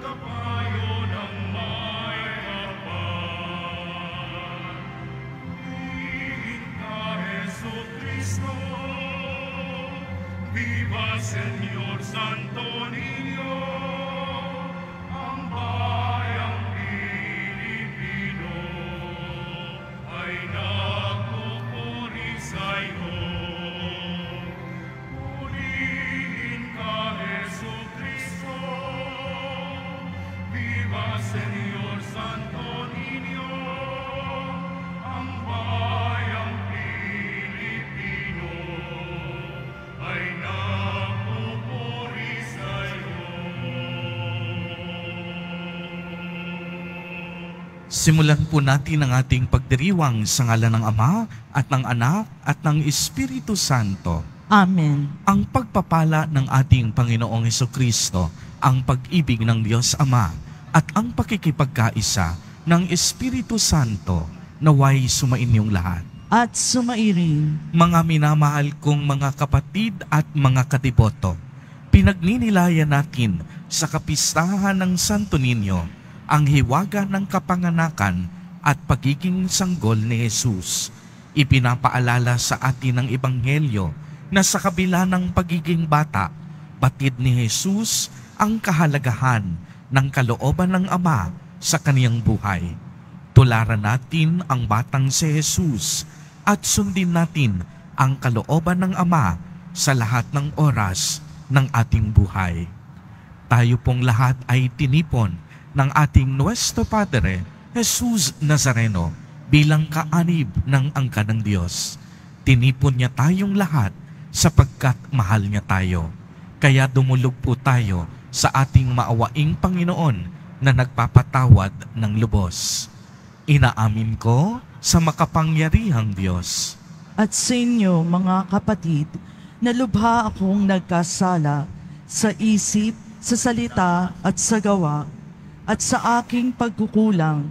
kapayo ng may kapal. Purihin ka, Jesucristo, viva Señor Santo Niño, ang bayang Pilipino ay nagpupuri sa'yo. Purihin ka, Jesucristo, viva Señor Santo Niño, ang bayang Pilipino ay nagpupuri sa'yo. Simulan po natin ang ating pagdiriwang sa ngalan ng Ama at ng Anak at ng Espiritu Santo. Amen. Ang pagpapala ng ating Panginoong Hesukristo, ang pag-ibig ng Diyos Ama at ang pakikipagkaisa ng Espiritu Santo naway sumainyong lahat. At sumairin. Mga minamahal kong mga kapatid at mga katiboto, pinagninilayan natin sa kapistahan ng Santo Niño ang hiwaga ng kapanganakan at pagiging sanggol ni Jesus. Ipinapaalala sa atin ng Ebanghelyo na sa kabila ng pagiging bata, batid ni Jesus ang kahalagahan ng kalooban ng Ama sa kaniyang buhay. Tularan natin ang batang si Jesus at sundin natin ang kalooban ng Ama sa lahat ng oras ng ating buhay. Tayo pong lahat ay tinipon ng ating Nuestro Padre, Jesus Nazareno, bilang kaanib ng angkan ng Diyos. Tinipon niya tayong lahat sapagkat mahal niya tayo. Kaya dumulog po tayo sa ating maawaing Panginoon na nagpapatawad ng lubos. Inaamin ko sa makapangyarihang Diyos. At sa inyo, mga kapatid, na lubha akong nagkasala sa isip, sa salita at sa gawa, at sa aking pagkukulang.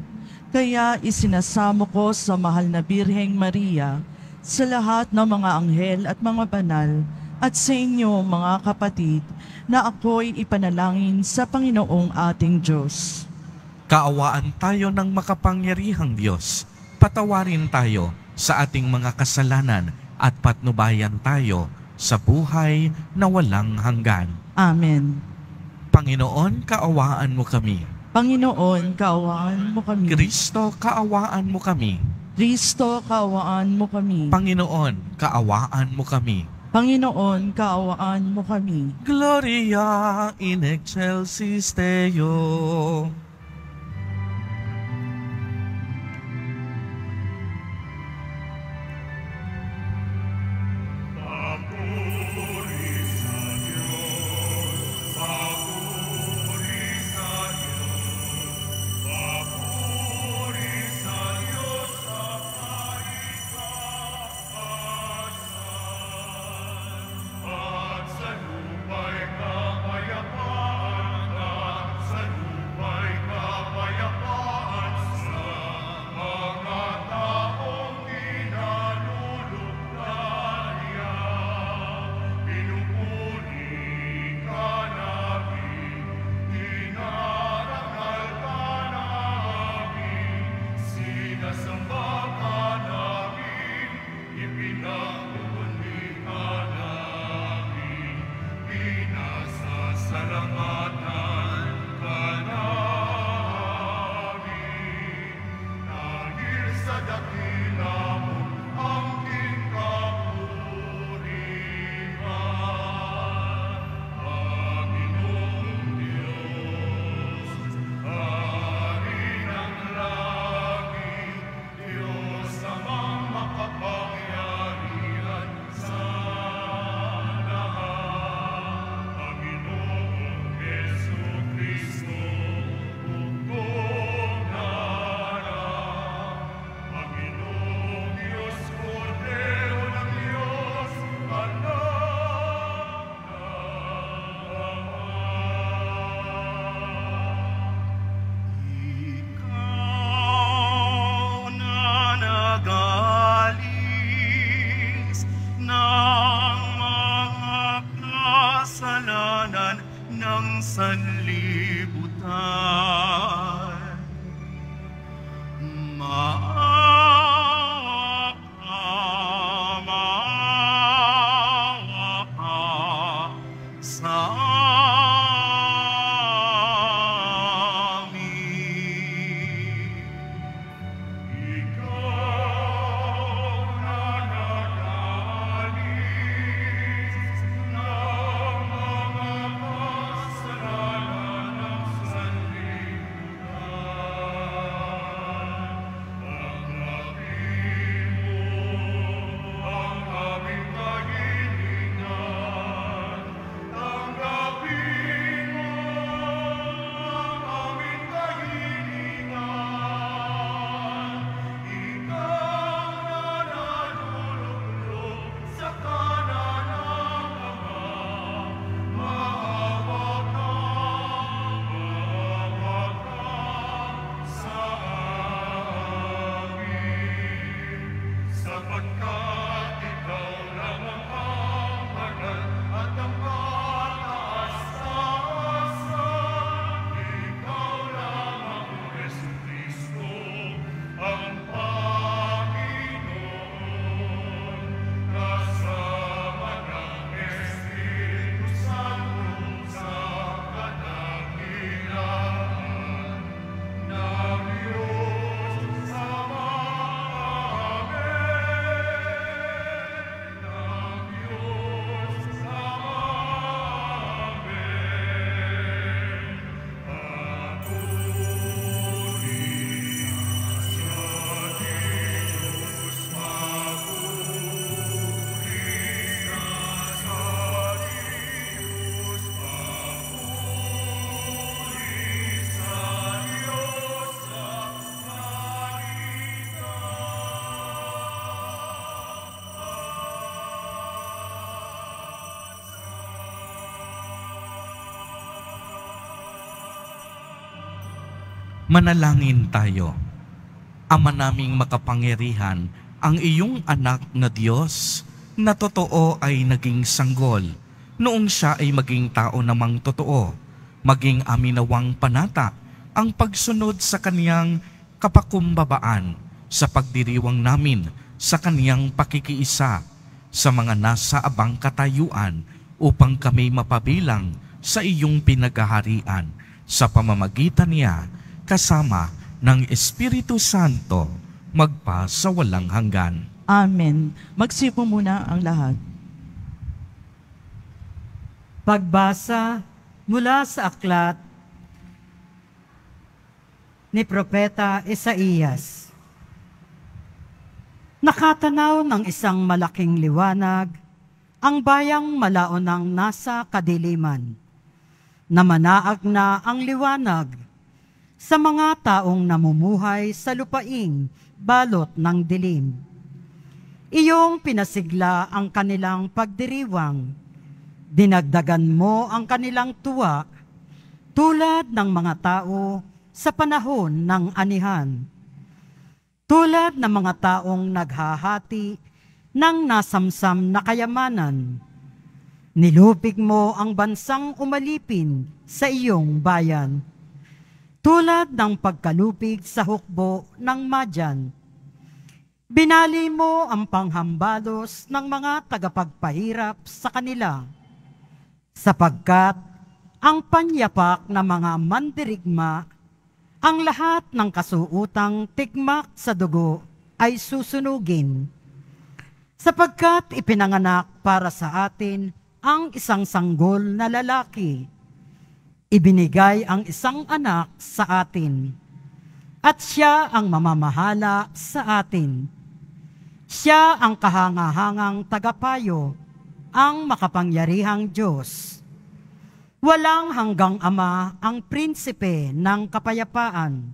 Kaya isinasamo ko sa mahal na Birheng Maria, sa lahat ng mga anghel at mga banal, at sa inyo, mga kapatid, na ako'y ipanalangin sa Panginoong ating Diyos. Kaawaan tayo ng makapangyarihang Diyos. Patawarin tayo sa ating mga kasalanan at patnubayan tayo sa buhay na walang hanggan. Amen. Panginoon, kaawaan mo kami. Panginoon, kaawaan mo kami. Kristo, kaawaan mo kami. Kristo, kaawaan mo kami. Panginoon, kaawaan mo kami. Panginoon, kaawaan mo kami. Gloria in excelsis Deo. Sa lupa'y kapayapaan at sa lupa'y kalibutan. Maawa ka sa amin. Ikaw na nanalis ng mga kasalanan ng sanlibutan. Tanggapin mo ang aming kahilingan. Tanggapin mo ang aming kahilingan. Ikaw na nalulugod sa kanan ng Ama. Maawa ka sa amin. Sapagkat ikaw lamang ang banal at ang kataasan. Ikaw lamang, Jesucristo, ang Panginoon. Kasama ng Espiritu Santo sa kadakilaan ng Diyos Ama. Amen. Ng Diyos Ama. Amen. Manalangin tayo. Ama naming makapangyarihan, ang iyong anak na Diyos na totoo ay naging sanggol. Noong siya ay maging tao namang totoo, maging aminawang panata ang pagsunod sa kaniyang kapakumbabaan sa pagdiriwang namin sa kaniyang pakikiisa sa mga nasa abang katayuan upang kami mapabilang sa iyong pinaghaharian sa pamamagitan niya kasama ng Espiritu Santo magpa sa walang hanggan. Amen. Magsipo muna ang lahat. Pagbasa mula sa aklat ni Propeta Isaías. Nakatanaw ng isang malaking liwanag ang bayang malaonang nasa kadiliman. Namanaag na ang liwanag sa mga taong namumuhay sa lupaing balot ng dilim. Iyong pinasigla ang kanilang pagdiriwang. Dinagdagan mo ang kanilang tuwa tulad ng mga tao sa panahon ng anihan. Tulad ng mga taong naghahati ng nasamsam na kayamanan. Nilupig mo ang bansang umalipin sa iyong bayan. Tulad ng pagkalupig sa hukbo ng Madyan. Binali mo ang panghambalos ng mga tagapagpahirap sa kanila, sapagkat ang panyapak ng mga mandirigma, ang lahat ng kasuutang tigmak sa dugo ay susunugin. Sapagkat ipinanganak para sa atin ang isang sanggol na lalaki, ibinigay ang isang anak sa atin, at siya ang mamamahala sa atin. Siya ang kahangahangang tagapayo, ang makapangyarihang Diyos. Walang hanggang Ama ang prinsipe ng kapayapaan.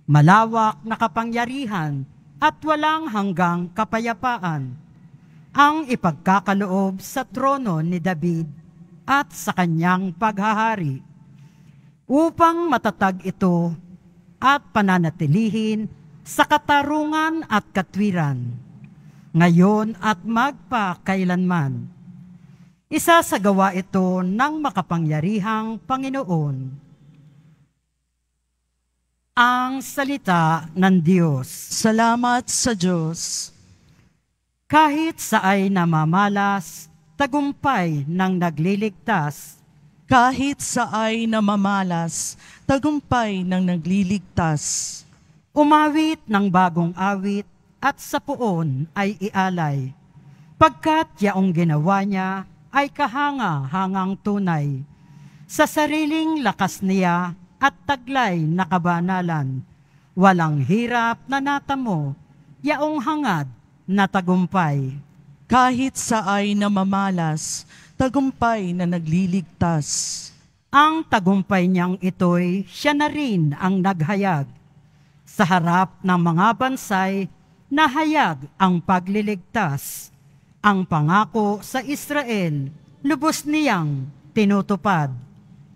Malawak na kapangyarihan at walang hanggang kapayapaan ang ipagkakaloob sa trono ni David at sa kanyang paghahari, upang matatag ito at pananatilihin sa katarungan at katwiran, ngayon at magpakailanman. Isasagawa ito ng makapangyarihang Panginoon. Ang salita ng Diyos. Salamat sa Diyos. Kahit sa ay namamalas, tagumpay ng nagliligtas. Kahit sa ay namamalas, tagumpay ng nagliligtas. Umawit ng bagong awit at sa puon ay ialay. Pagkat yaong ginawa niya ay kahanga-hangang tunay. Sa sariling lakas niya at taglay na kabanalan, walang hirap na natamo, yaong hangad na tagumpay. Kahit sa ay namamalas, tagumpay na nagliligtas. Ang tagumpay niyang ito'y siya na rin ang naghayag. Sa harap ng mga bansay, nahayag ang pagliligtas. Ang pangako sa Israel, lubos niyang tinutupad.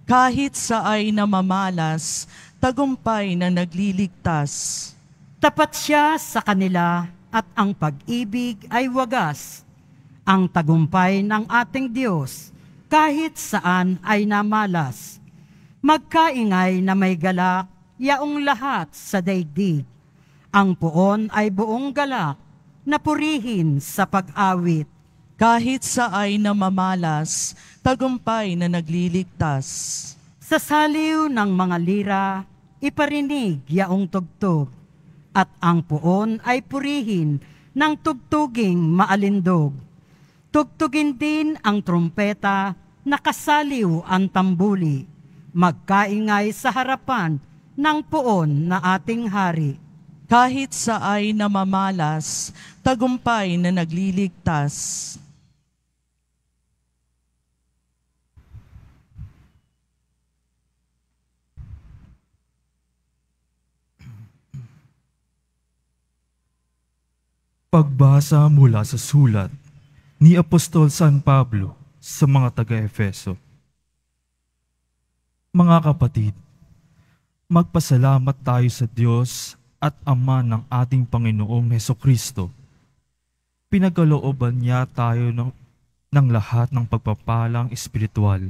Kahit sa ay namamalas, tagumpay na nagliligtas. Tapat siya sa kanila at ang pag-ibig ay wagas. Ang tagumpay ng ating Diyos, kahit saan ay namalas. Magkaingay na may galak, yaong lahat sa daigdig. Ang puon ay buong galak, na purihin sa pag-awit. Kahit sa ay namamalas, tagumpay na nagliligtas. Sa saliw ng mga lira, iparinig yaong tugtog, at ang puon ay purihin ng tugtuging maalindog. Tugtugin din ang trumpeta, nakasaliw ang tambuli, magkaingay sa harapan ng puon na ating hari. Kahit sa ay namamalas, tagumpay na nagliligtas. Pagbasa mula sa sulat ni Apostol San Pablo sa mga taga-Efeso. Mga kapatid, magpasalamat tayo sa Diyos at Ama ng ating Panginoong Hesukristo. Pinagkalooban niya tayo ng lahat ng pagpapalang espiritual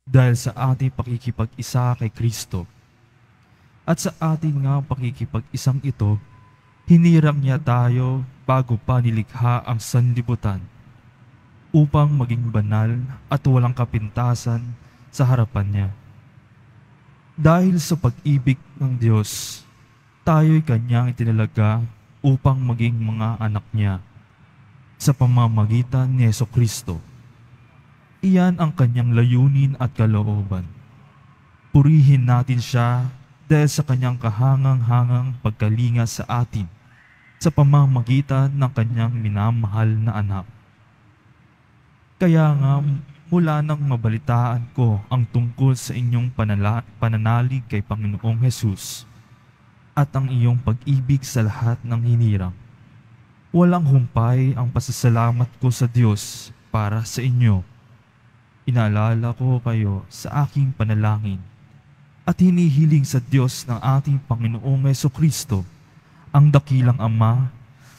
dahil sa ating pakikipag-isa kay Kristo. At sa ating nga pakikipag-isang ito, hinirang niya tayo bago pa nilikha ang sanlibutan upang maging banal at walang kapintasan sa harapan niya. Dahil sa pag-ibig ng Diyos, tayo'y kanyang itinalaga upang maging mga anak niya sa pamamagitan ni Jesucristo. Iyan ang kanyang layunin at kalooban. Purihin natin siya dahil sa kanyang kahangang-hangang pagkalinga sa atin sa pamamagitan ng kanyang minamahal na anak. Kaya nga, mula nang mabalitaan ko ang tungkol sa inyong pananalig kay Panginoong Hesus, at ang iyong pag-ibig sa lahat ng hinirang, walang humpay ang pasasalamat ko sa Diyos para sa inyo. Inaalala ko kayo sa aking panalangin at hinihiling sa Diyos ng ating Panginoong Jesucristo, ang dakilang Ama,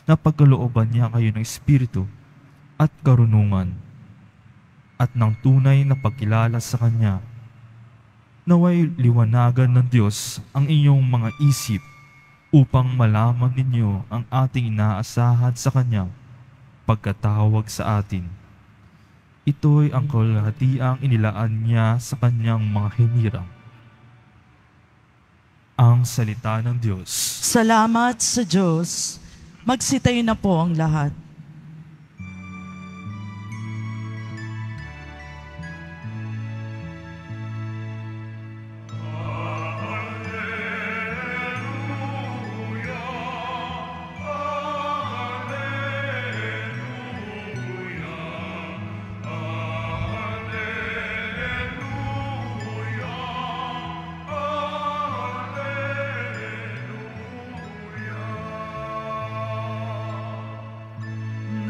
na pagkalooban niya kayo ng Espiritu at karunungan at ng tunay na pagkilala sa Kanya. Naway liwanagan ng Diyos ang inyong mga isip upang malaman ninyo ang ating inaasahan sa Kanya pagkatawag sa atin. Ito'y ang kalahatiang inilaan niya sa Kanyang mga hinirang. Ang salita ng Diyos. Salamat sa Diyos. Magsitayo na po ang lahat.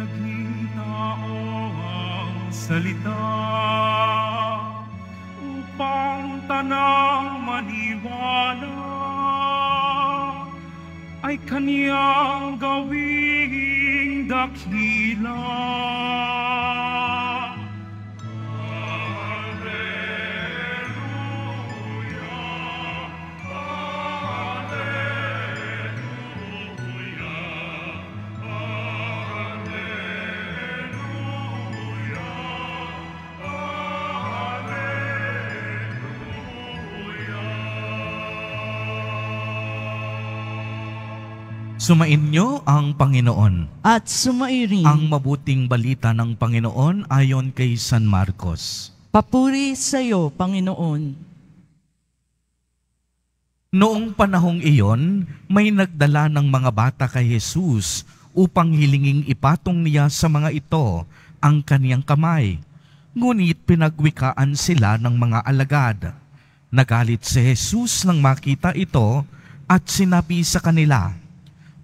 Naging tao ang salita upang tanang maniwala ay kaniyang gawing dakila. Sumainyo ang Panginoon. At sumairin. Ang mabuting balita ng Panginoon ayon kay San Marcos. Papuri sa iyo, Panginoon. Noong panahong iyon, may nagdala ng mga bata kay Jesus upang hilinging ipatong niya sa mga ito ang kaniyang kamay. Ngunit pinagwikaan sila ng mga alagad. Nagalit si Jesus nang makita ito at sinabi sa kanila,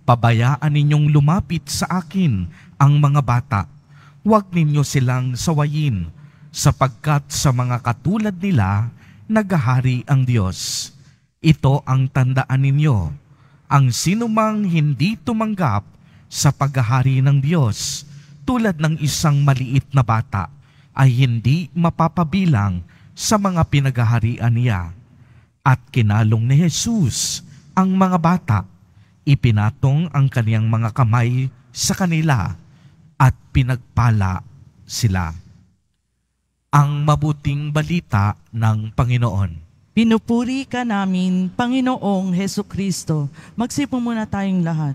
"Pabayaan ninyong lumapit sa akin ang mga bata. Huwag ninyo silang sawayin, sapagkat sa mga katulad nila, naghahari ang Diyos. Ito ang tandaan ninyo, ang sinumang hindi tumanggap sa paghahari ng Diyos, tulad ng isang maliit na bata, ay hindi mapapabilang sa mga pinaghaharian niya." At kinalong ni Jesus ang mga bata, ipinatong ang kaniyang mga kamay sa kanila at pinagpala sila. Ang mabuting balita ng Panginoon. Pinupuri ka namin, Panginoong Hesukristo. Magsipo muna tayong lahat.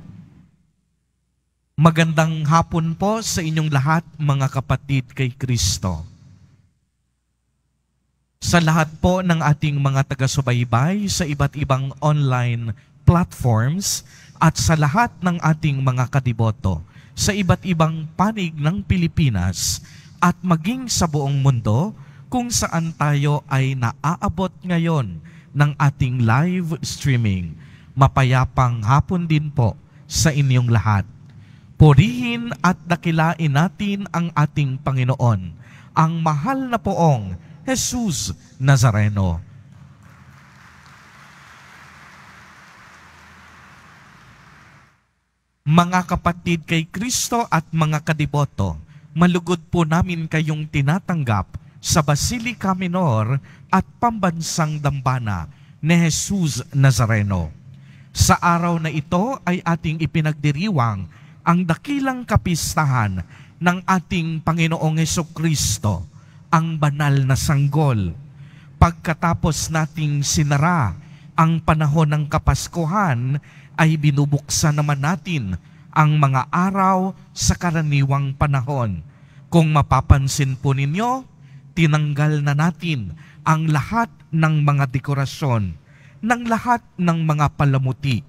Magandang hapon po sa inyong lahat, mga kapatid kay Kristo. Sa lahat po ng ating mga taga-subaybay sa iba't ibang online platforms at sa lahat ng ating mga kadiboto sa iba't ibang panig ng Pilipinas at maging sa buong mundo kung saan tayo ay naaabot ngayon ng ating live streaming. Mapayapang hapon din po sa inyong lahat. Purihin at dakilain natin ang ating Panginoon, ang mahal na poong Jesus Nazareno. Mga kapatid kay Kristo at mga kadiboto, malugod po namin kayong tinatanggap sa Basilica Minor at Pambansang Dambana ni Jesus Nazareno. Sa araw na ito ay ating ipinagdiriwang ang dakilang kapistahan ng ating Panginoong Hesukristo, ang banal na sanggol. Pagkatapos nating sinara ang panahon ng Kapaskuhan, ay binubuksan naman natin ang mga araw sa karaniwang panahon. Kung mapapansin po ninyo, tinanggal na natin ang lahat ng mga dekorasyon, ng lahat ng mga palamuti,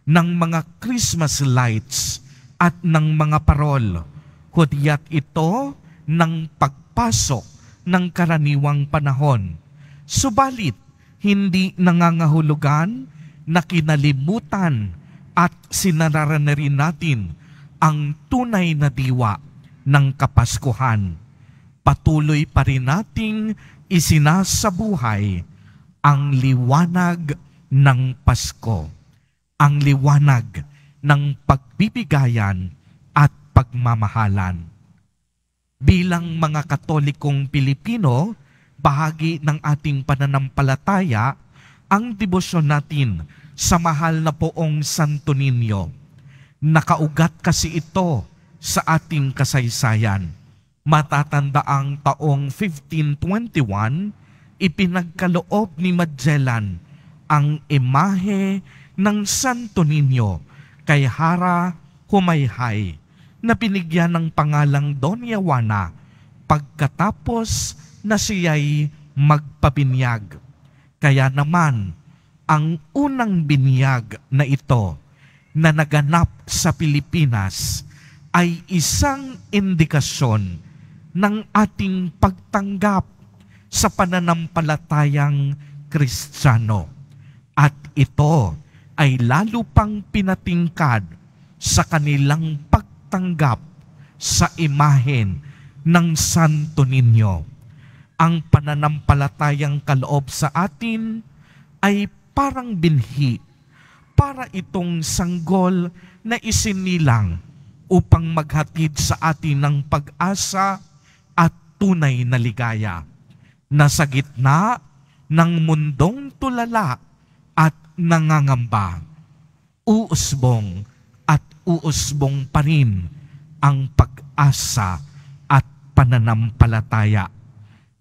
ng mga Christmas lights, at ng mga parol. Hudyat ito ng pagpasok ng karaniwang panahon. Subalit, hindi nangangahulugan na kinalimutan at sinarara na rin natin ang tunay na diwa ng Kapaskuhan. Patuloy pa rin nating isinasabuhay ang liwanag ng Pasko, ang liwanag ng pagbibigayan at pagmamahalan. Bilang mga Katolikong Pilipino, bahagi ng ating pananampalataya ang debosyon natin sa mahal na poong Santo Niño. Nakaugat kasi ito sa ating kasaysayan. Matatanda ang taong 1521, ipinagkaloob ni Magellan ang imahe ng Santo Niño kay Hara Humayhay, na binigyan ng pangalang Doña Juana pagkatapos na siya'y magpabinyag. Kaya naman, ang unang binyag na ito na naganap sa Pilipinas ay isang indikasyon ng ating pagtanggap sa pananampalatayang Kristiyano. At ito ay lalo pang pinatingkad sa kanilang pagtanggap sa imahen ng Santo Niño. Ang pananampalatayang kaloob sa atin ay parang binhi para itong sanggol na isinilang upang maghatid sa atin ng pag-asa at tunay na ligaya. Nasa gitna ng mundong tulala at nangangamba, uusbong at uusbong pa rin ang pag-asa at pananampalataya.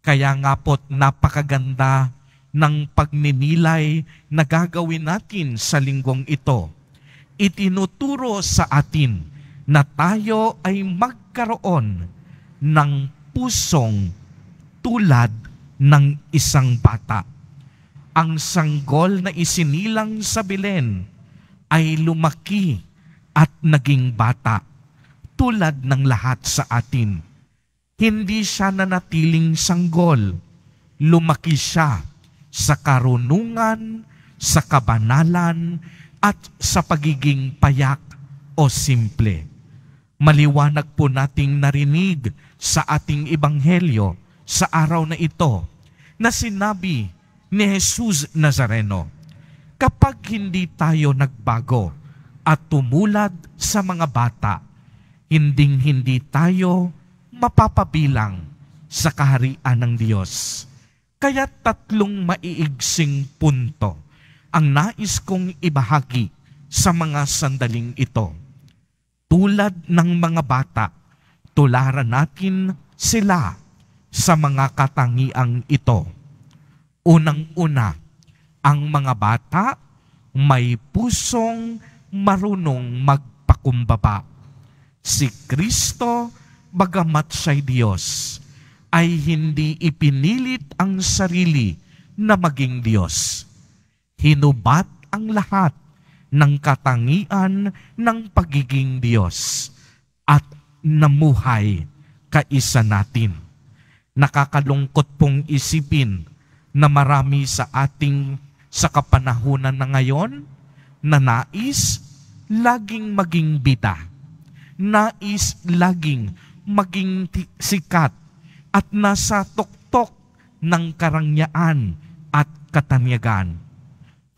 Kaya nga po't napakaganda ng pagninilay na gagawin natin sa linggong ito. itinuturo sa atin na tayo ay magkaroon ng pusong tulad ng isang bata. Ang sanggol na isinilang sa Belen ay lumaki at naging bata tulad ng lahat sa atin. Hindi siya nanatiling sanggol. Lumaki siya sa karunungan, sa kabanalan, at sa pagiging payak o simple. Maliwanag po nating narinig sa ating ebanghelyo sa araw na ito na sinabi ni Jesus Nazareno, kapag hindi tayo nagbago at tumulad sa mga bata, hindi tayo mapapabilang sa kaharian ng Diyos. Kaya 3 maiigsing punto ang nais kong ibahagi sa mga sandaling ito. Tulad ng mga bata, tularan natin sila sa mga katangiang ito. Unang-una, ang mga bata may pusong marunong magpakumbaba. Si Kristo, bagamat siya'y Diyos, ay hindi ipinilit ang sarili na maging Diyos. Hinubat ang lahat ng katangian ng pagiging Diyos at namuhay kaisa natin. Nakakalungkot pong isipin na marami sa ating sa kapanahunan na ngayon na nais laging maging bida, nais laging maging sikat at nasa tuktok ng karangyaan at katanyagan.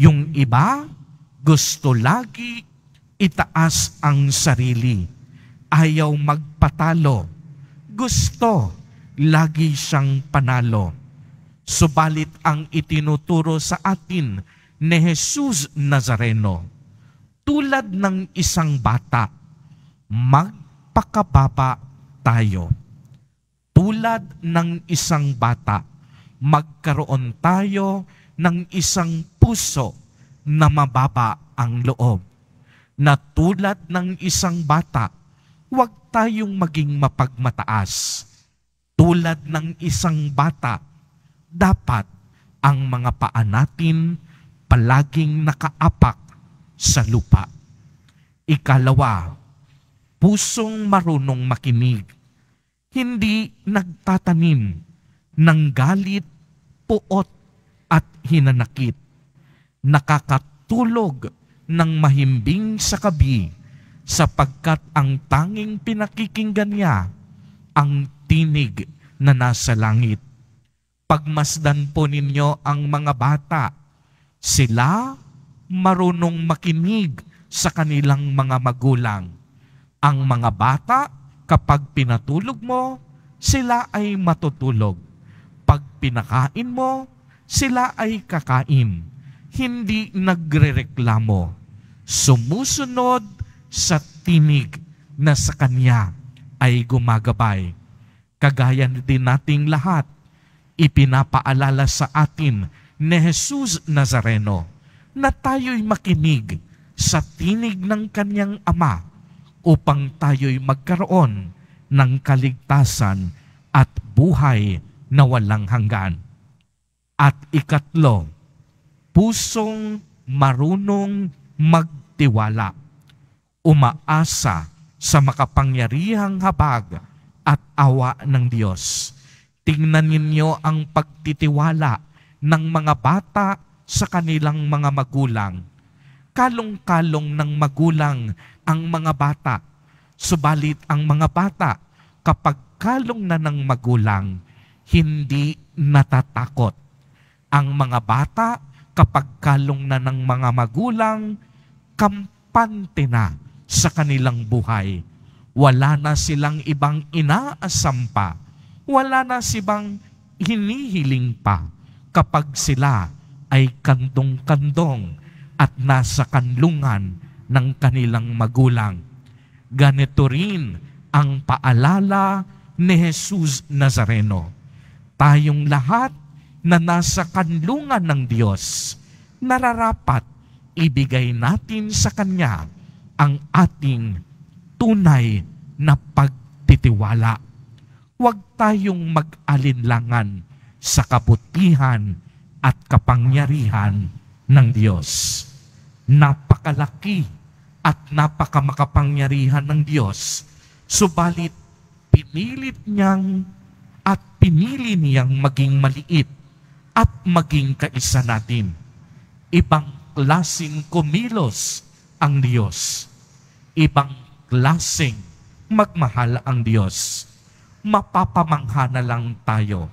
Yung iba, gusto lagi itaas ang sarili. Ayaw magpatalo. Gusto lagi siyang panalo. Subalit ang itinuturo sa atin ni Jesus Nazareno, tulad ng isang bata, magpakababa tayo. Tulad ng isang bata, magkaroon tayo ng isang puso na mababa ang loob. Na tulad ng isang bata, huwag tayong maging mapagmataas. Tulad ng isang bata, dapat ang mga paa natin palaging nakaapak sa lupa. Ikalawa, pusong marunong makinig. Hindi nagtatanim ng galit, puot at hinanakit. Nakakatulog ng mahimbing sa gabi sapagkat ang tanging pinakikinggan niya ang tinig na nasa langit. Pagmasdan po ninyo ang mga bata, sila marunong makinig sa kanilang mga magulang. Ang mga bata, kapag pinatulog mo, sila ay matutulog. Pag pinakain mo, sila ay kakain. Hindi nagrereklamo. Sumusunod sa tinig na sa kanya ay gumagabay. Kagaya din nating lahat, ipinapaalala sa atin ni Jesus Nazareno na tayo'y makinig sa tinig ng kanyang Ama upang tayo'y magkaroon ng kaligtasan at buhay na walang hanggan. At ikatlo, pusong marunong magtiwala, umaasa sa makapangyarihang habag at awa ng Diyos. Tingnan ninyo ang pagtitiwala ng mga bata sa kanilang mga magulang. Kalong-kalong ng magulang ang mga bata. Subalit ang mga bata, kapag kalong na ng magulang, hindi natatakot. Ang mga bata, kapag kalong na ng mga magulang, kampante na sa kanilang buhay. Wala na silang ibang inaasam pa. Wala na silang hinihiling pa kapag sila ay kandong-kandong at nasa kanlungan ng kanilang magulang. Ganito rin ang paalala ni Jesus Nazareno. Tayong lahat na nasa kanlungan ng Diyos, nararapat ibigay natin sa Kanya ang ating tunay na pagtitiwala. Huwag tayong mag-alinlangan sa kabutihan at kapangyarihan ng Diyos. Napakalaki at napakamakapangyarihan ng Diyos, subalit pinili niyang maging maliit at maging kaisa natin. Ibang klaseng kumilos ang Diyos. Ibang klaseng magmahal ang Diyos. Mapapamangha na lang tayo.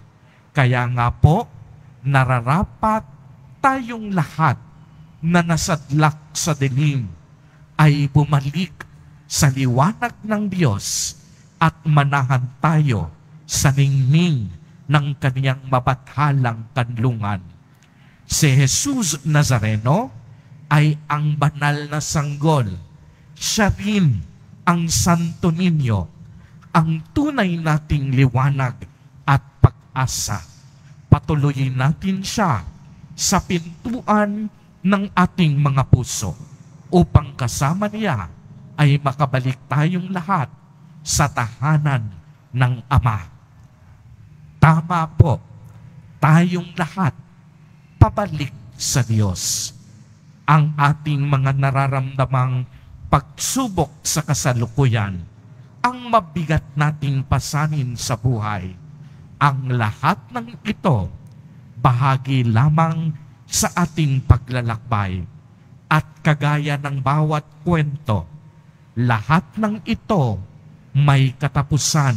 Kaya nga po, nararapat tayong lahat na nasadlak sa dilim ay bumalik sa liwanag ng Diyos at manahan tayo sa ningning ng kaniyang mabathalang kanlungan. Si Jesus Nazareno ay ang banal na sanggol. Siya rin ang Santo Niño, ang tunay nating liwanag at pag-asa. Patuloyin natin siya sa pintuan ng ating mga puso upang kasama niya ay makabalik tayong lahat sa tahanan ng Ama. Tama po, tayong lahat pabalik sa Diyos. Ang ating mga nararamdamang pagsubok sa kasalukuyan, ang mabigat nating pasanin sa buhay, ang lahat ng ito, bahagi lamang sa ating paglalakbay. At kagaya ng bawat kwento, lahat ng ito may katapusan.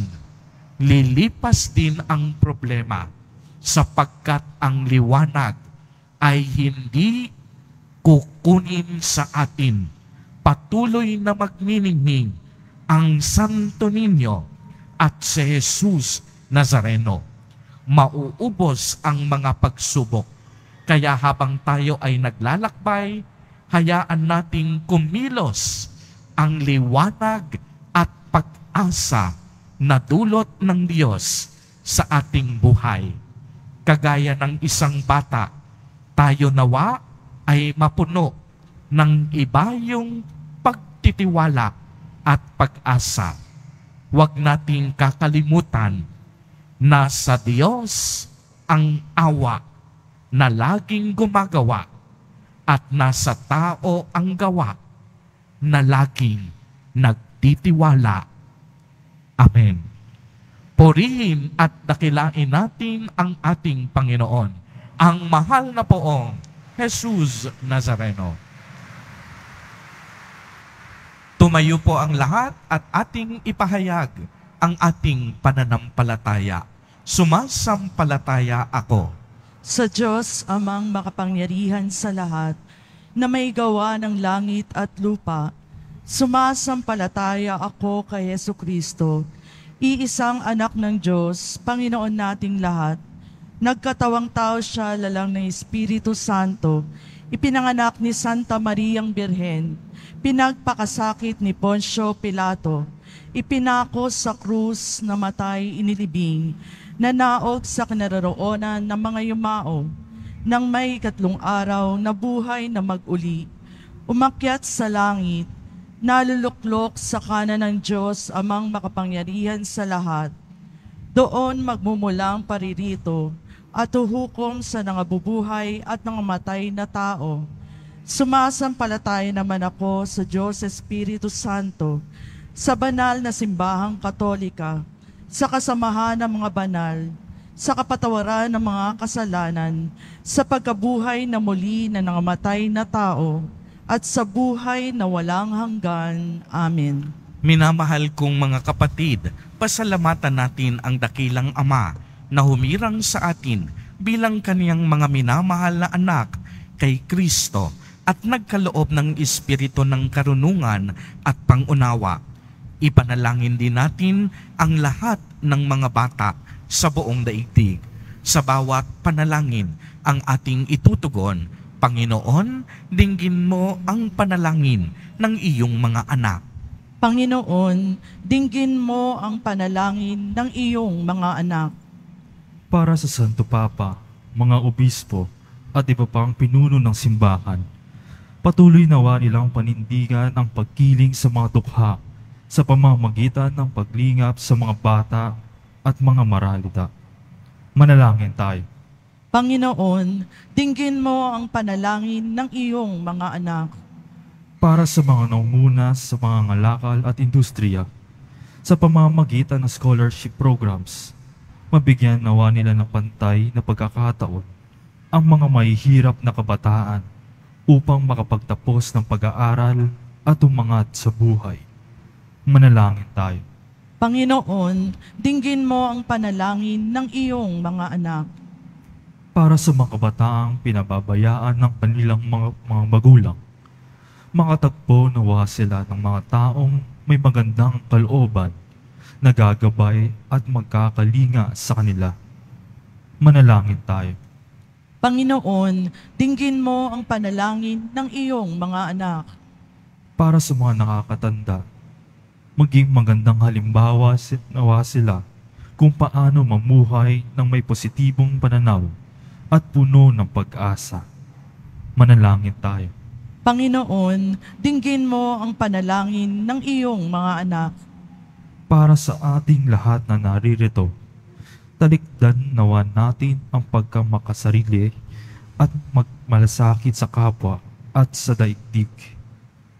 Lilipas din ang problema sapagkat ang liwanag ay hindi kukunin sa atin. Patuloy na magniningning ang Santo Niño at si Jesus Nazareno. Mauubos ang mga pagsubok. Kaya habang tayo ay naglalakbay, hayaan nating kumilos ang liwanag at pag-asa na dulot ng Diyos sa ating buhay. Kagaya ng isang bata, tayo nawa ay mapuno ng ibayong pagtitiwala at pag-asa. Huwag nating kakalimutan na sa Diyos ang awa na laging gumagawa at nasa tao ang gawa na laging nagtitiwala. Amen. Purihin at dakilain natin ang ating Panginoon, ang mahal na poong Jesus Nazareno. Tumayo po ang lahat at ating ipahayag ang ating pananampalataya. Sumasampalataya ako Sa Diyos amang makapangyarihan sa lahat, na may gawa ng langit at lupa, sumasampalataya ako kay Jesucristo, iisang anak ng Diyos, Panginoon nating lahat. Nagkatawang tao siya lalang ng Espiritu Santo, ipinanganak ni Santa Mariang Birhen, pinagpakasakit ni Poncio Pilato, ipinako sa krus, namatay, inilibing, nanaog sa kinaroroonan ng mga yumao, nang may 3 araw na buhay na mag-uli, umakyat sa langit, naluluklok sa kanan ng Diyos amang makapangyarihan sa lahat. Doon magmumulang paririto at huhukom sa nangabubuhay at nangamatay na tao. Sumasampalataya naman ako sa Diyos Espiritu Santo, sa banal na simbahang Katolika, sa kasamahan ng mga banal, sa kapatawaran ng mga kasalanan, sa pagkabuhay na muli na nangamatay na tao, at sa buhay na walang hanggan. Amen. Minamahal kong mga kapatid, pasalamatan natin ang dakilang Ama na humirang sa atin bilang kaniyang mga minamahal na anak kay Kristo at nagkaloob ng Espiritu ng karunungan at pangunawa. Ipanalangin din natin ang lahat ng mga bata sa buong daigdig. Sa bawat panalangin ang ating itutugon, Panginoon, dinggin mo ang panalangin ng iyong mga anak. Panginoon, dinggin mo ang panalangin ng iyong mga anak. Para sa Santo Papa, mga obispo, at iba pang pinuno ng simbahan, Patuloy nawa nilang panindigan ang pagkiling sa mga dukha sa pamamagitan ng paglingap sa mga bata at mga maralita. Manalangin tayo. Panginoon, dinggin mo ang panalangin ng iyong mga anak. Para sa mga nangunguna sa mga ngalakal at industriya, sa pamamagitan ng scholarship programs, mabigyan nawa nila ng pantay na pagkakataon ang mga mahihirap na kabataan upang makapagtapos ng pag-aaral at umangat sa buhay. Manalangin tayo. Panginoon, dinggin mo ang panalangin ng iyong mga anak. Para sa mga kabataang pinababayaan ng kanilang mga magulang, makatagpo nawa sila ng mga taong may magandang kalooban, nagagabay at magkakalinga sa kanila. Manalangin tayo. Panginoon, dinggin mo ang panalangin ng iyong mga anak. Para sa mga nakakatanda, maging magandang halimbawa nawa sila kung paano mamuhay ng may positibong pananaw at puno ng pag-asa. Manalangin tayo. Panginoon, dinggin mo ang panalangin ng iyong mga anak. Para sa ating lahat na naririto, talikdan nawa natin ang pagkamakasarili at magmalasakit sa kapwa at sa daigdig.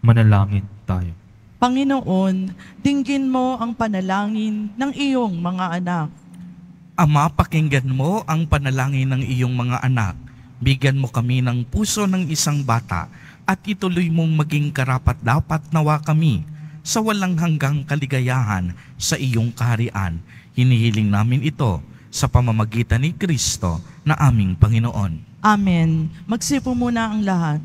Manalangin tayo. Panginoon, dinggin mo ang panalangin ng iyong mga anak. Ama, pakinggan mo ang panalangin ng iyong mga anak. Bigyan mo kami ng puso ng isang bata at ituloy mong maging karapat-dapat nawa kami sa walang hanggang kaligayahan sa iyong kaharian. Hinihiling namin ito sa pamamagitan ni Kristo na aming Panginoon. Amen. Magsipo muna ang lahat.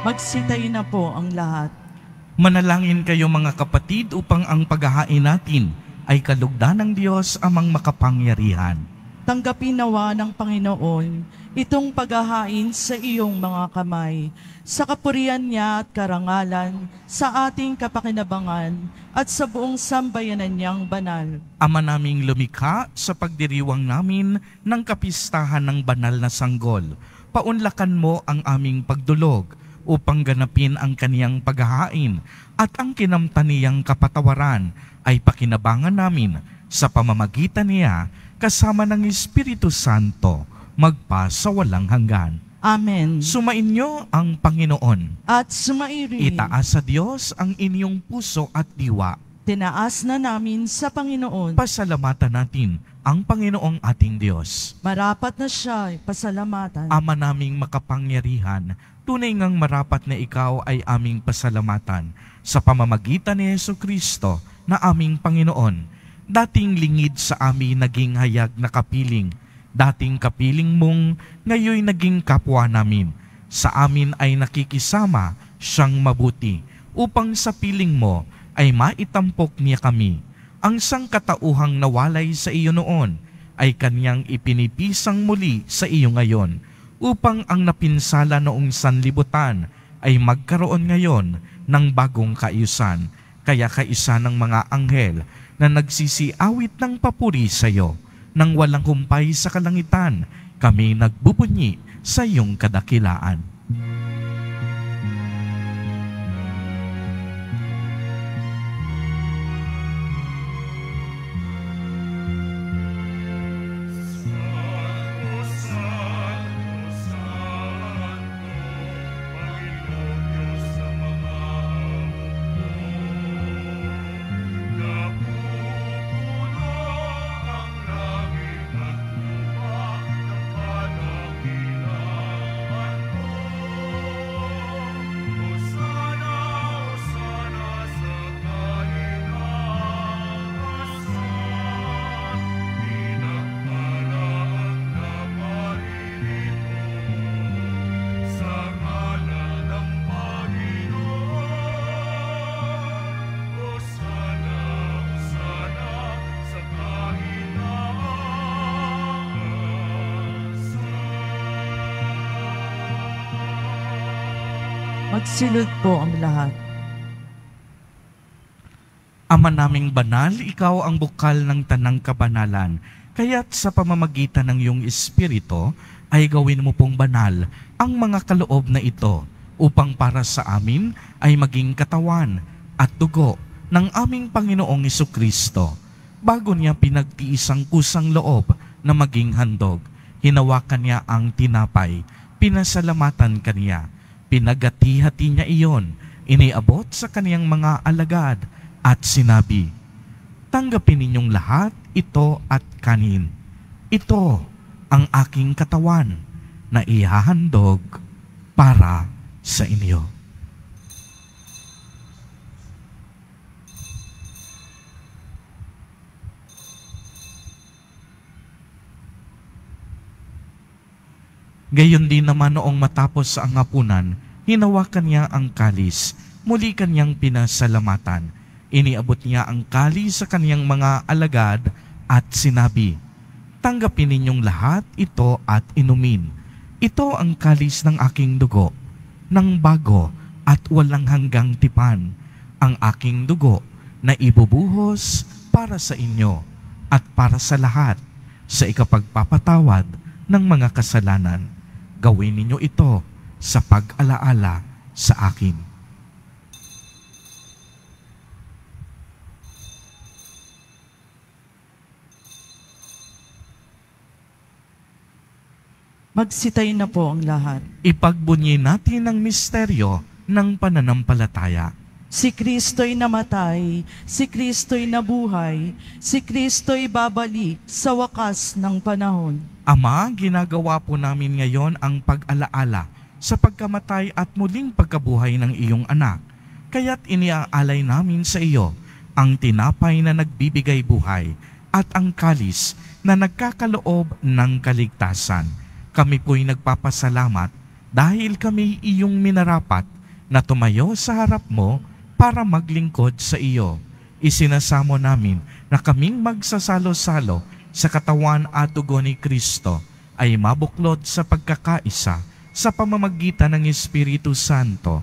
Magsitayo na po ang lahat. Manalangin kayo mga kapatid upang ang paghahain natin ay kalugdan ng Diyos amang makapangyarihan. Tanggapin nawa ng Panginoon itong paghahain sa iyong mga kamay, sa kapurihan niya at karangalan, sa ating kapakinabangan at sa buong sambayanan niyang banal. Ama naming lumikha, sa pagdiriwang namin ng kapistahan ng banal na sanggol, paunlakan mo ang aming pagdulog upang ganapin ang kaniyang paghahain at ang kinamtaniyang kapatawaran ay pakinabangan namin sa pamamagitan niya kasama ng Espiritu Santo magpa sa walang hanggan. Amen. Sumainyo ang Panginoon. At sumairi. Itaas sa Diyos ang inyong puso at diwa. Tinaas na namin sa Panginoon. Pasalamatan natin ang Panginoong ating Diyos. Marapat na siya, pasalamatan. Ama naming makapangyarihan, tunay ngang marapat na ikaw ay aming pasalamatan sa pamamagitan ni Jesucristo na aming Panginoon. Dating lingid sa amin naging hayag na kapiling, dating kapiling mong ngayoy naging kapwa namin. Sa amin ay nakikisama siyang mabuti, upang sa piling mo ay maitampok niya kami. Ang sangkatauhang nawalay sa iyo noon ay kanyang ipinipisang muli sa iyo ngayon, upang ang napinsala noong sanlibutan ay magkaroon ngayon ng bagong kaayusan. Kaya kaisa ng mga anghel na nagsisiawit ng papuri sa iyo, nang walang humpay sa kalangitan, kami nagbubunyi sa iyong kadakilaan. Magsilod po ang lahat. Ama naming banal, ikaw ang bukal ng tanang kabanalan. Kaya't sa pamamagitan ng iyong Espiritu, ay gawin mo pong banal ang mga kaloob na ito upang para sa amin ay maging katawan at dugo ng aming Panginoong Jesucristo. Bago niya pinagtiis ang kusang loob na maging handog, hinawakan niya ang tinapay, pinasalamatan kaniya, pinagati-hati niya iyon, iniabot sa kaniyang mga alagad at sinabi, "Tanggapin ninyong lahat ito at kanin. Ito ang aking katawan na ihahandog para sa inyo." Gayon din naman noong matapos ang hapunan, hinawakan niya ang kalis, muli kanyang pinasalamatan. Iniabot niya ang kalis sa kaniyang mga alagad at sinabi, "Tanggapin ninyong lahat ito at inumin. Ito ang kalis ng aking dugo, ng bago at walang hanggang tipan, ang aking dugo na ibubuhos para sa inyo at para sa lahat sa ikapagpapatawad ng mga kasalanan. Gawin ninyo ito sa pag-alaala sa akin." Magsitay na po ang lahat. Ipagbunyi natin ang misteryo ng pananampalataya. Si Kristo'y namatay, si Kristo'y nabuhay, si Kristo'y babalik sa wakas ng panahon. Ama, ginagawa po namin ngayon ang pag-alaala sa pagkamatay at muling pagkabuhay ng iyong anak. Kaya't iniaalay namin sa iyo ang tinapay na nagbibigay buhay at ang kalis na nagkakaloob ng kaligtasan. Kami po'y nagpapasalamat dahil kami iyong minarapat na tumayo sa harap mo para maglingkod sa iyo. Isinasamo namin na kaming magsasalo-salo sa katawan at dugo ni Kristo ay mabuklod sa pagkakaisa sa pamamagitan ng Espiritu Santo.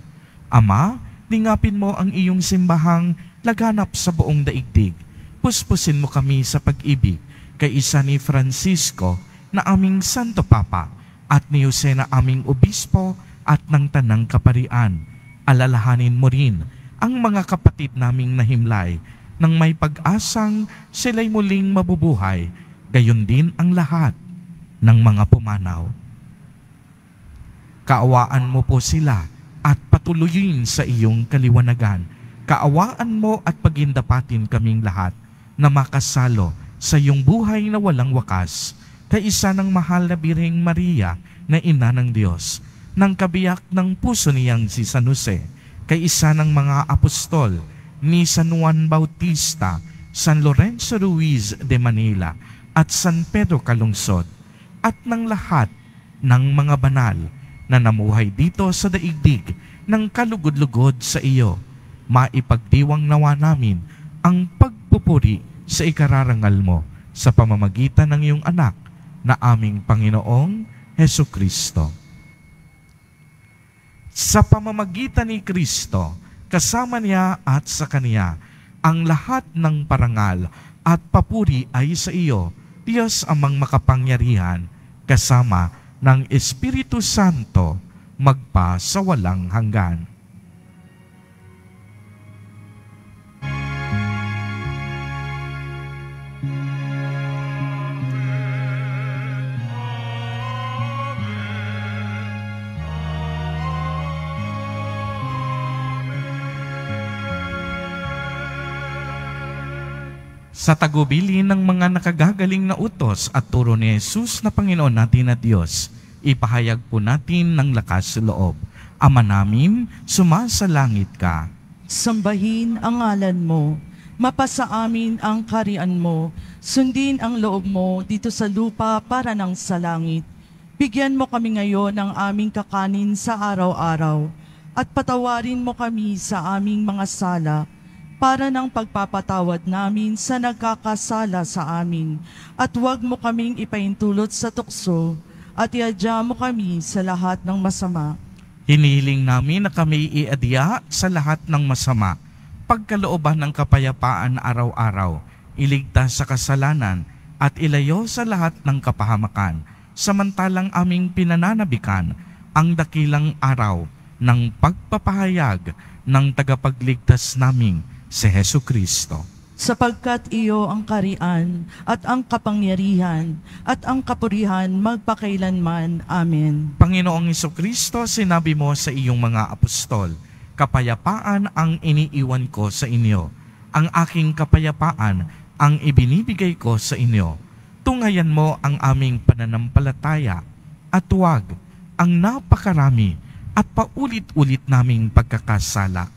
Ama, lingapin mo ang iyong simbahang laganap sa buong daigdig. Puspusin mo kami sa pag-ibig kay isa ni Francisco na aming Santo Papa at ni Jose na aming Obispo at ng Tanang Kaparian. Alalahanin mo rin ang mga kapatid naming nahimlay nang may pag-asang sila'y muling mabubuhay, gayon din ang lahat ng mga pumanaw. Kaawaan mo po sila at patuloyin sa iyong kaliwanagan. Kaawaan mo at pagindapatin kaming lahat na makasalo sa iyong buhay na walang wakas, kaisa ng mahal na Birheng Maria na ina ng Diyos, ng kabiyak ng puso niyang si San Jose, kaisa ng mga apostol ni San Juan Bautista, San Lorenzo Ruiz de Manila, at San Pedro Calungsod, at ng lahat ng mga banal na namuhay dito sa daigdig ng kalugod-lugod sa iyo. Maipagdiwang nawa namin ang pagpupuri sa ikararangal mo sa pamamagitan ng iyong anak na aming Panginoong Hesukristo. Sa pamamagitan ni Kristo, kasama niya at sa Kaniya, ang lahat ng parangal at papuri ay sa iyo, Diyos amang makapangyarihan, kasama ng Espiritu Santo, magpa sa walang hanggan. Sa tagubili ng mga nakagagaling na utos at turo ni Jesus na Panginoon natin at Diyos, ipahayag po natin ng lakas loob. Ama namin, sumasalangit ka. Sambahin ang ngalan mo, mapasa amin ang kaharian mo, sundin ang loob mo dito sa lupa para ng sa langit. Bigyan mo kami ngayon ng aming kakanin sa araw-araw, at patawarin mo kami sa aming mga sala, para ng pagpapatawad namin sa nagkakasala sa amin. At huwag mo kaming ipaintulot sa tukso, at iadya mo kami sa lahat ng masama. Hinihiling namin na kami iadya sa lahat ng masama, pagkalooban ng kapayapaan araw-araw, iligtas sa kasalanan at ilayo sa lahat ng kapahamakan, samantalang aming pinananabikan ang dakilang araw ng pagpapahayag ng tagapagligtas naming si Hesu Kristo. Sapagkat iyo ang karian at ang kapangyarihan at ang kapurihan magpakailanman. Amen. Panginoong Kristo, sinabi mo sa iyong mga apostol, kapayapaan ang iniiwan ko sa inyo. Ang aking kapayapaan ang ibinibigay ko sa inyo. Tungayan mo ang aming pananampalataya at huwag ang napakarami at paulit-ulit naming pagkakasala.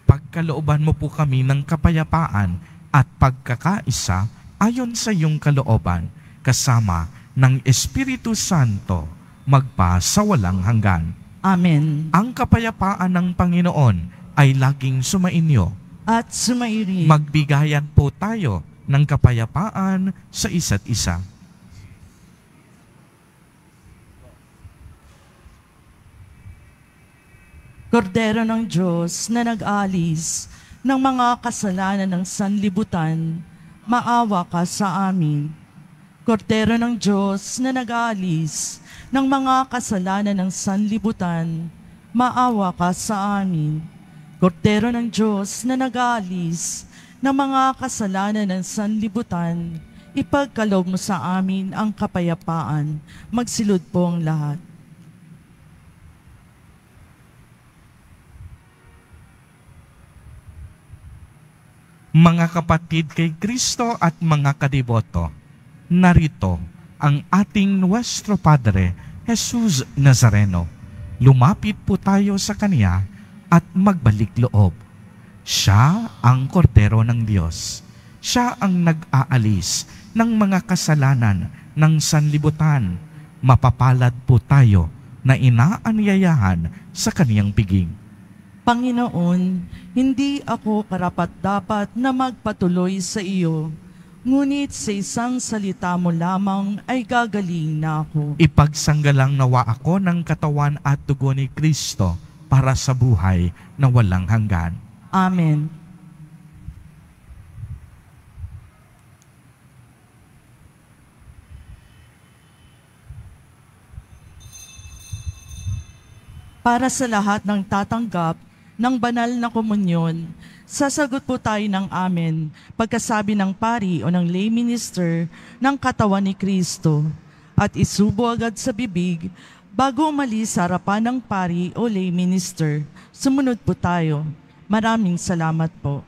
Pagkalooban mo po kami ng kapayapaan at pagkakaisa ayon sa iyong kalooban, kasama ng Espiritu Santo, magpa sa walang hanggan. Amen. Ang kapayapaan ng Panginoon ay laging sumainyo. At sumairi. Magbigayan po tayo ng kapayapaan sa isa't isa. Kordero ng Diyos na nag-alis ng mga kasalanan ng sanlibutan, maawa ka sa amin. Kordero ng Diyos na nag-alis ng mga kasalanan ng sanlibutan, maawa ka sa amin. Kordero ng Diyos na nag-alis ng mga kasalanan ng sanlibutan, ipagkaloob mo sa amin ang kapayapaan. Magsilod po ang lahat. Mga kapatid kay Kristo at mga kadiboto, narito ang ating Nuestro Padre, Jesus Nazareno. Lumapit po tayo sa Kanya at magbalik loob. Siya ang kordero ng Diyos. Siya ang nag-aalis ng mga kasalanan ng sanlibutan. Mapapalad po tayo na inaanyayahan sa Kaniyang piging. Panginoon, hindi ako karapat-dapat na magpatuloy sa iyo, ngunit sa isang salita mo lamang ay gagaling na ako. Ipagsanggalang nawa ako ng katawan at dugo ni Kristo para sa buhay na walang hanggan. Amen. Para sa lahat ng tatanggap ng banal na komunyon, sasagot po tayo ng amen pagkasabi ng pari o ng lay minister ng katawan ni Kristo at isubo agad sa bibig bago umalis sa harapan ng pari o lay minister. Sumunod po tayo. Maraming salamat po.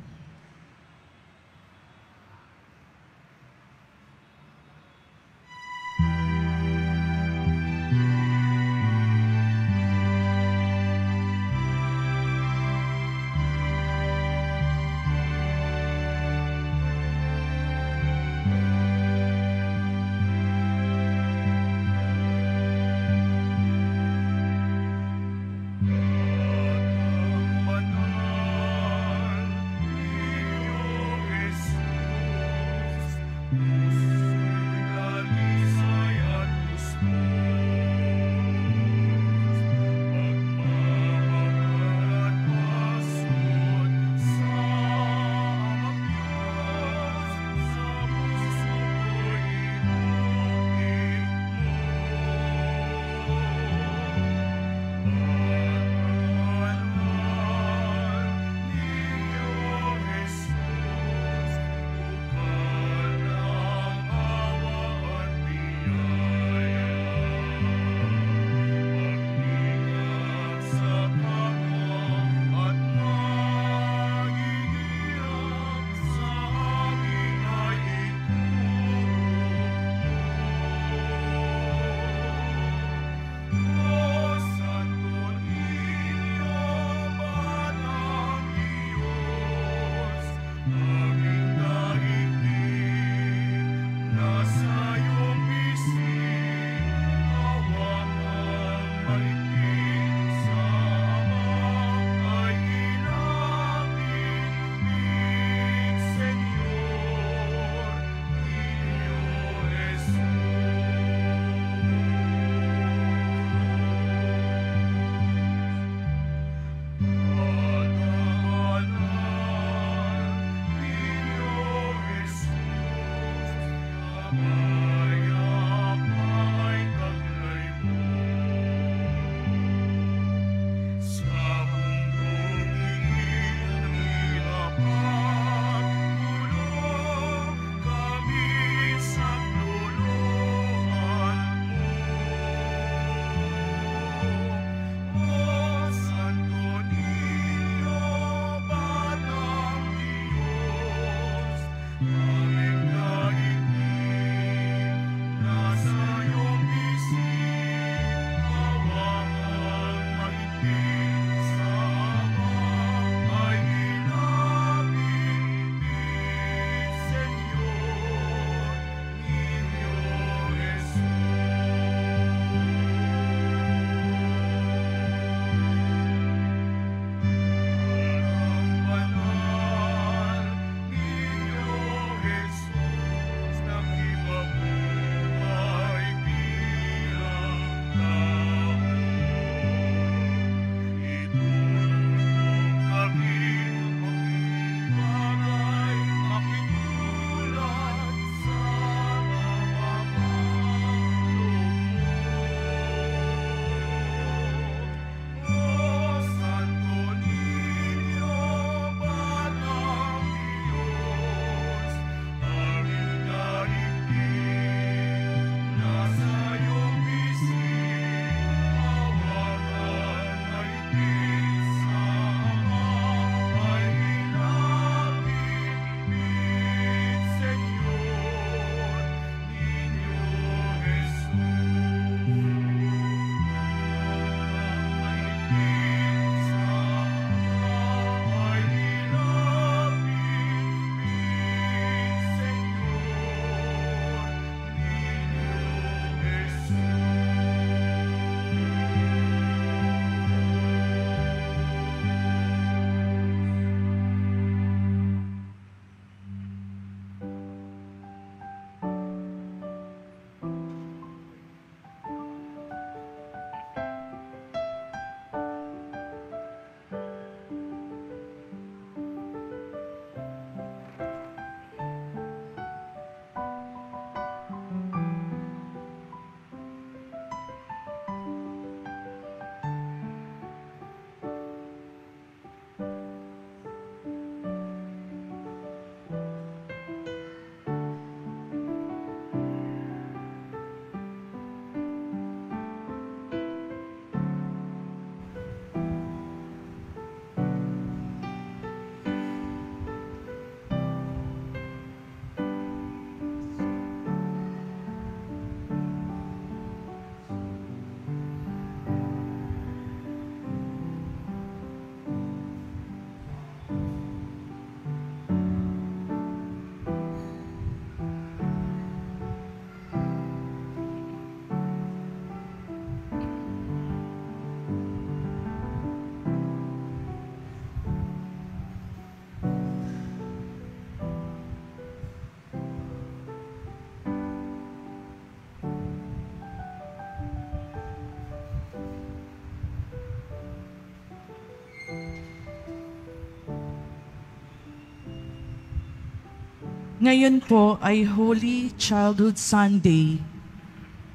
Ngayon po ay Holy Childhood Sunday.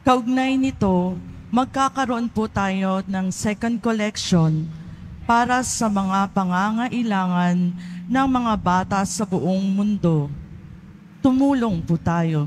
Kaugnay nito, magkakaroon po tayo ng second collection para sa mga pangangailangan ng mga bata sa buong mundo. Tumulong po tayo.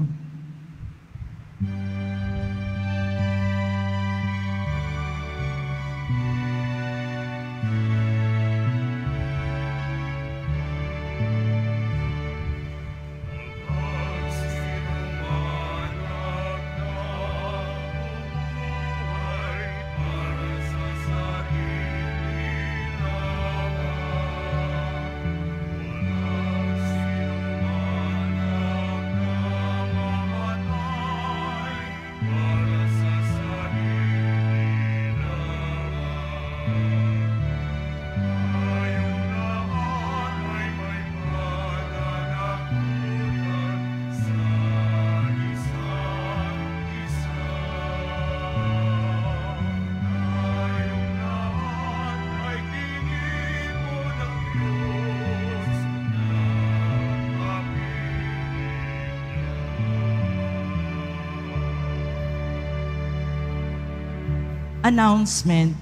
Announcement.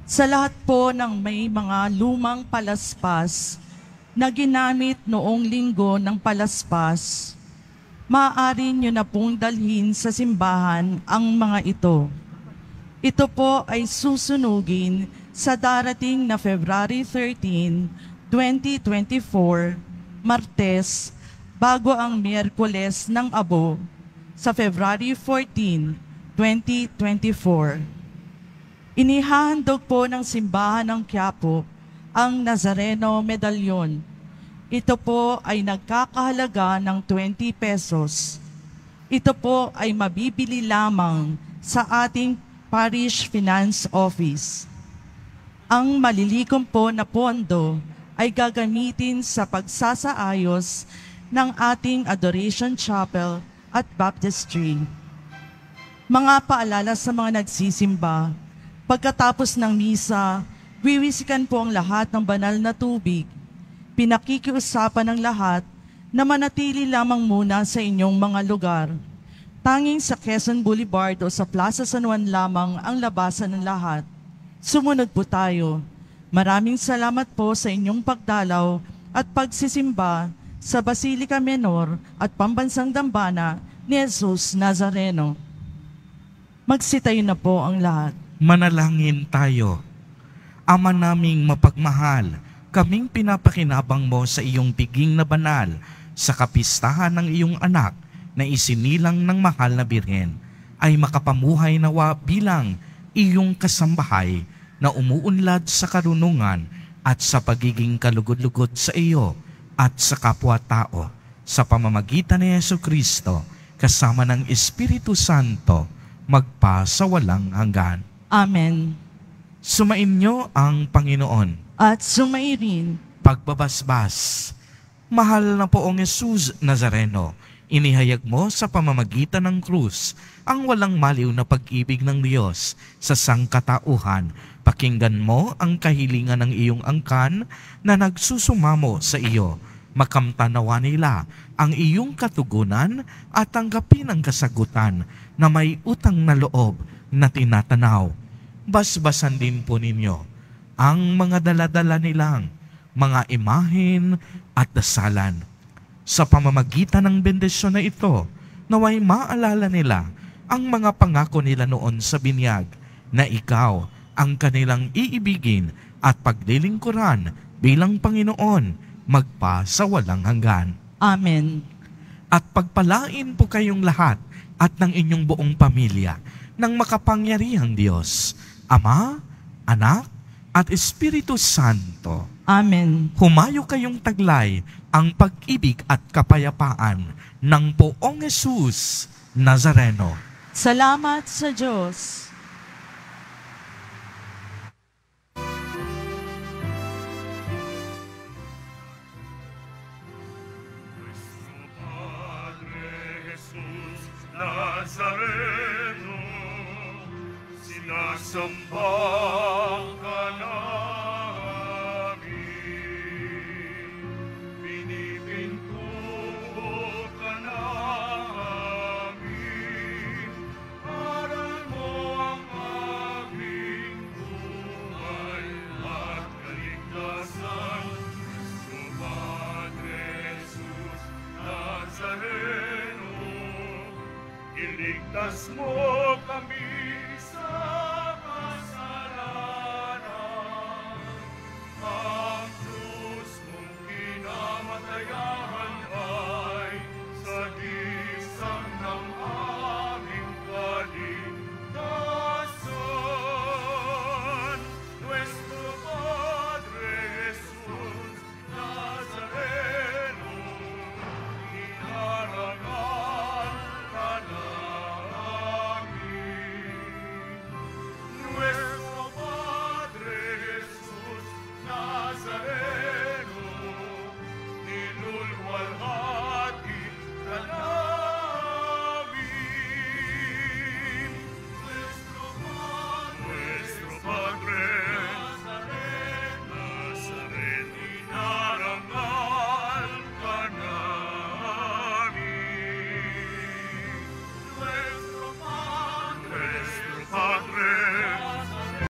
Sa lahat po ng may mga lumang palaspas na ginamit noong linggo ng palaspas, maaari nyo na pong dalhin sa simbahan ang mga ito. Ito po ay susunugin sa darating na February 13, 2024, Martes, bago ang Miyerkules ng Abo sa February 14, 2024. Inihahandog po ng simbahan ng Quiapo ang Nazareno Medalyon. Ito po ay nagkakahalaga ng 20 pesos. Ito po ay mabibili lamang sa ating Parish Finance Office. Ang malilikom po na pondo ay gagamitin sa pagsasaayos ng ating Adoration Chapel at Baptistry. Mga paalala sa mga nagsisimba. Pagkatapos ng misa, wiwisikan po ang lahat ng banal na tubig. Pinakikiusapan ng lahat na manatili lamang muna sa inyong mga lugar. Tanging sa Quezon Boulevard o sa Plaza San Juan lamang ang labasan ng lahat. Sumunod po tayo. Maraming salamat po sa inyong pagdalaw at pagsisimba sa Basilica Menor at Pambansang Dambana ni Jesus Nazareno. Magsitayo na po ang lahat. Manalangin tayo. Ama naming mapagmahal, kaming pinapakinabang mo sa iyong piging na banal sa kapistahan ng iyong anak na isinilang ng mahal na Birhen ay makapamuhay nawa bilang iyong kasambahay na umuunlad sa karunungan at sa pagiging kalugod-lugod sa iyo at sa kapwa-tao sa pamamagitan ni Jesucristo kasama ng Espiritu Santo magpa sa walang hanggan. Amen. Sumainyo ang Panginoon. At sumairin. Pagbabasbas. Mahal na poong Jesus Nazareno, inihayag mo sa pamamagitan ng krus ang walang maliw na pag-ibig ng Diyos sa sangkatauhan. Pakinggan mo ang kahilingan ng iyong angkan na nagsusumamo sa iyo. Makamtanawa nila ang iyong katugunan at tanggapin ang kasagutan na may utang na loob na tinatanaw. Basbasan din po ninyo ang mga daladala nilang mga imahen at dasalan. Sa pamamagitan ng bendisyon na ito, naway maalala nila ang mga pangako nila noon sa binyag na ikaw ang kanilang iibigin at paglilingkuran bilang Panginoon magpa sa walang hanggan. Amen. At pagpalain po kayong lahat at ng inyong buong pamilya ng makapangyarihang Diyos, Ama, Anak, at Espiritu Santo. Amen. Humayo kayong taglay ang pag-ibig at kapayapaan ng poong Jesus Nazareno. Salamat sa Diyos. Nazareno, sinasamba ka namin, pinipintuan Ligtas mo kami